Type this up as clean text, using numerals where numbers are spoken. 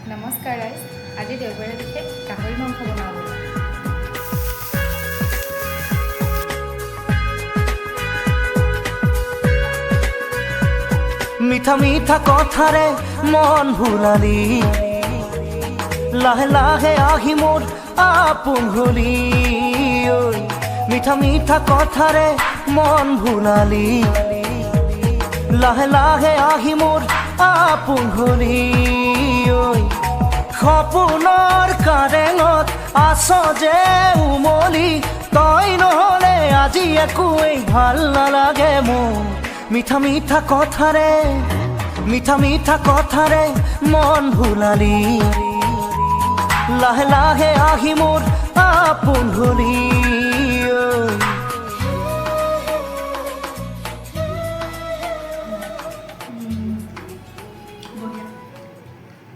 নমস্কাৰ ৰাইজ, আজি দেওবাৰে বিশেষ গাহৰি মাংস বনাওঁ। মিঠা মিঠা কথাৰে মন ভুলালি, লাহে লাহে আহি মোৰ আপোন হলি। মিঠা মিঠা কথাৰে মন ভুলালি, লাহে লাহে আহি মোৰ আপোন হলি। সপোনৰ কাৰেঙত আছ যে উমলি, তই নহলে আজি একোৱেই ভাল নালাগে মোৰ। মিঠা মিঠা কথাৰে মন ভুলালি, লাহে লাহে আহি মোৰ আপোন হলি।